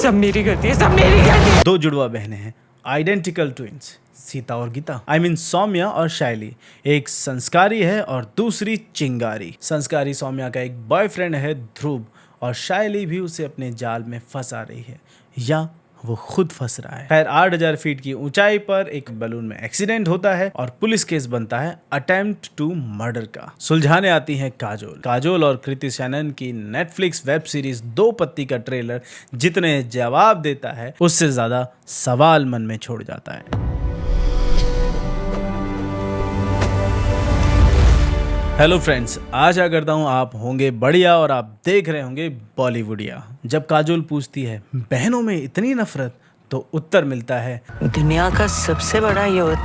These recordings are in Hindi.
सब मेरी गलती है, सब मेरी गलती है। दो जुड़वा बहनें हैं, आइडेंटिकल ट्विंस, सीता और गीता। आई मीन सौम्या और शैली। एक संस्कारी है और दूसरी चिंगारी। संस्कारी सौम्या का एक बॉयफ्रेंड है ध्रुव, और शैली भी उसे अपने जाल में फंसा रही है, या वो खुद फंस रहा है। खैर 8000 फीट की ऊंचाई पर एक बलून में एक्सीडेंट होता है और पुलिस केस बनता है अटेम्प्ट टू मर्डर का। सुलझाने आती है काजोल और कृति सेनन की नेटफ्लिक्स वेब सीरीज दो पत्ती का ट्रेलर जितने जवाब देता है उससे ज्यादा सवाल मन में छोड़ जाता है। हेलो फ्रेंड्स, आशा करता हूँ आप होंगे बढ़िया और आप देख रहे होंगे बॉलीवुडिया। जब काजोल पूछती है बहनों में इतनी नफरत, तो उत्तर मिलता है दुनिया का सबसे बड़ा युद्ध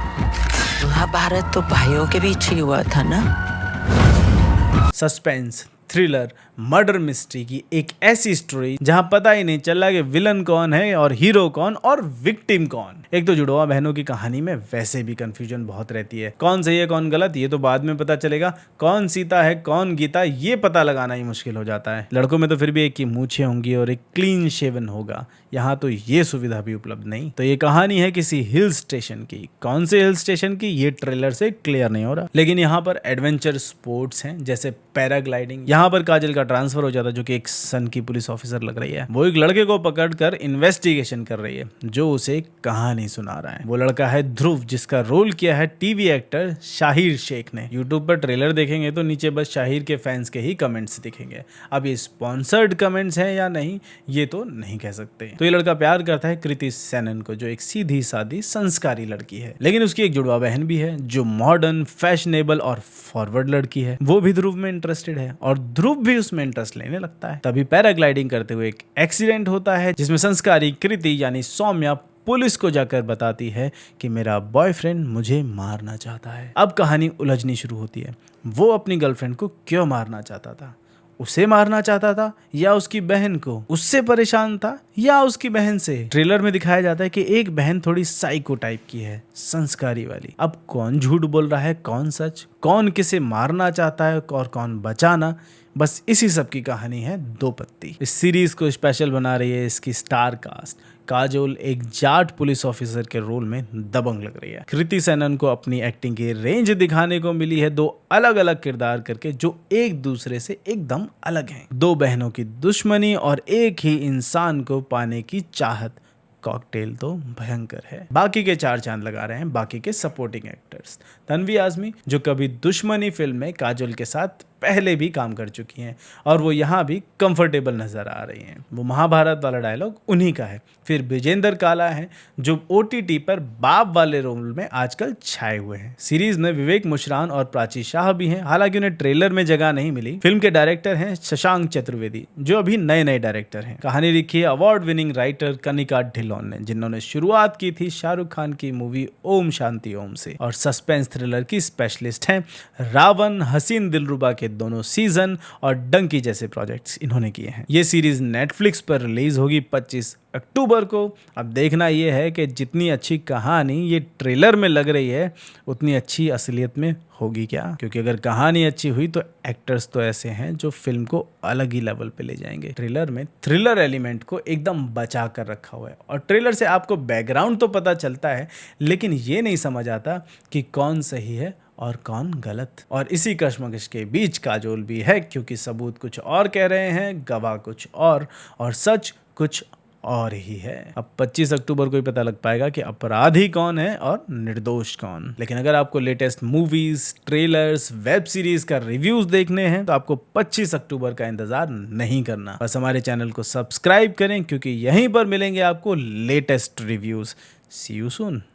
महाभारत तो भाइयों के बीच ही हुआ था ना। सस्पेंस, थ्रिलर, मर्डर मिस्ट्री की एक ऐसी स्टोरी जहां पता ही नहीं चला कि विलन कौन है और हीरो कौन और विक्टिम कौन। एक तो जुड़वा बहनों की कहानी में वैसे भी कंफ्यूजन बहुत रहती है, कौन सही है कौन गलत ये तो बाद में पता चलेगा, कौन सीता है कौन गीता ये पता लगाना ही मुश्किल हो जाता है। लड़कों में तो फिर भी एक की मूछें होंगी और एक क्लीन शेवन होगा, यहाँ तो ये सुविधा भी उपलब्ध नहीं। तो ये कहानी है किसी हिल स्टेशन की, कौन से हिल स्टेशन की ये ट्रेलर से क्लियर नहीं हो रहा, लेकिन यहाँ पर एडवेंचर स्पोर्ट्स हैं जैसे पैराग्लाइडिंग। यहाँ पर काजल का ट्रांसफर हो जाता है जो कि एक सन की पुलिस ऑफिसर लग रही है। वो एक लड़के को पकड़कर इन्वेस्टिगेशन कर रही है जो उसे कहानी सुना रहा है। वो लड़का है ध्रुव, जिसका रोल किया है टीवी एक्टर शाहिर शेख ने। यूट्यूब पर ट्रेलर देखेंगे तो नीचे बस शाहिर के फैंस के ही कमेंट्स दिखेंगे। अब ये स्पॉन्सर्ड कमेंट्स हैं या नहीं ये तो नहीं कह सकते। तो ये लड़का प्यार करता है कृति सेनन को, जो एक सीधी सादी संस्कारी लड़की है, लेकिन उसकी एक जुड़वा बहन भी है जो मॉडर्न, फैशनेबल और फॉरवर्ड लड़की है। वो भी ध्रुव में इंटरेस्टेड है और ध्रुव भी उसमें इंटरेस्ट लेने लगता है। तभी पैराग्लाइडिंग करते हुए एक एक्सीडेंट होता है जिसमें संस्कारी कृति यानी सौम्या पुलिस को जाकर बताती है कि मेरा बॉयफ्रेंड मुझे मारना चाहता है। अब कहानी उलझनी शुरू होती है। वो अपनी गर्लफ्रेंड को क्यों मारना चाहता था? उसे मारना चाहता था या उसकी बहन को? उससे परेशान था या उसकी बहन से? ट्रेलर में दिखाया जाता है कि एक बहन थोड़ी साइको टाइप की है, संस्कारी वाली। अब कौन झूठ बोल रहा है कौन सच, कौन किसे मारना चाहता है और कौन बचाना, बस इसी सब की कहानी है दो पत्ती। इस सीरीज को स्पेशल बना रही है इसकी स्टार कास्ट। काजोल एक जाट पुलिस ऑफिसर के रोल में दबंग लग रही है। कृति सेनन को अपनी एक्टिंग की रेंज दिखाने को मिली है दो अलग अलग किरदार करके जो एक दूसरे से एकदम अलग हैं। दो बहनों की दुश्मनी और एक ही इंसान को पाने की चाहत, कॉकटेल तो भयंकर है। बाकी के चार चांद लगा रहे हैं बाकी के सपोर्टिंग एक्टर्स। तन्वी आज़मी जो कभी दुश्मनी फिल्म में काजोल के साथ पहले भी काम कर चुकी हैं और वो यहाँ भी कंफर्टेबल नजर आ रही हैं। वो महाभारत वाला डायलॉग उन्हीं का है। फिर विजेंद्र काला है जो OTT पर बाप वाले रोल में आजकल छाए हुए हैं। सीरीज में विवेक मुशरान और प्राची शाह भी हैं, हालांकि उन्हें ट्रेलर में जगह नहीं मिली। फिल्म के डायरेक्टर हैं शशांक चतुर्वेदी जो अभी नए डायरेक्टर हैं। कहानी लिखी है award winning writer Kanika Dhillon ने, जिन्होंने शुरुआत की थी शाहरुख खान की मूवी ओम शांति ओम से, और सस्पेंस थ्रिलर की स्पेशलिस्ट हैं। रावण, हसीन दिलरुबा के दोनों सीजन और डंकी जैसे प्रोजेक्ट्स इन्होंने किए हैं। ये सीरीज नेटफ्लिक्स पर रिलीज होगी 25 अक्टूबर को। अब देखना यह है कि जितनी अच्छी कहानी ये ट्रेलर में लग रही है उतनी अच्छी असलियत में होगी क्या, क्योंकि अगर कहानी अच्छी हुई तो एक्टर्स तो ऐसे हैं जो फिल्म को अलग ही लेवल पे ले जाएंगे। ट्रेलर में थ्रिलर एलिमेंट को एकदम बचा कर रखा हुआ है और ट्रेलर से आपको बैकग्राउंड तो पता चलता है लेकिन ये नहीं समझ आता कि कौन सही है और कौन गलत। और इसी कश्मकश के बीच काजोल भी है, क्योंकि सबूत कुछ और कह रहे हैं, गवाह कुछ और सच कुछ और ही है। अब 25 अक्टूबर को ही पता लग पाएगा कि अपराधी कौन है और निर्दोष कौन। लेकिन अगर आपको latest movies, trailers, web series का रिव्यूज देखने हैं तो आपको 25 अक्टूबर का इंतजार नहीं करना। बस हमारे चैनल को सब्सक्राइब करें क्योंकि यहीं पर मिलेंगे आपको latest reviews. See you soon.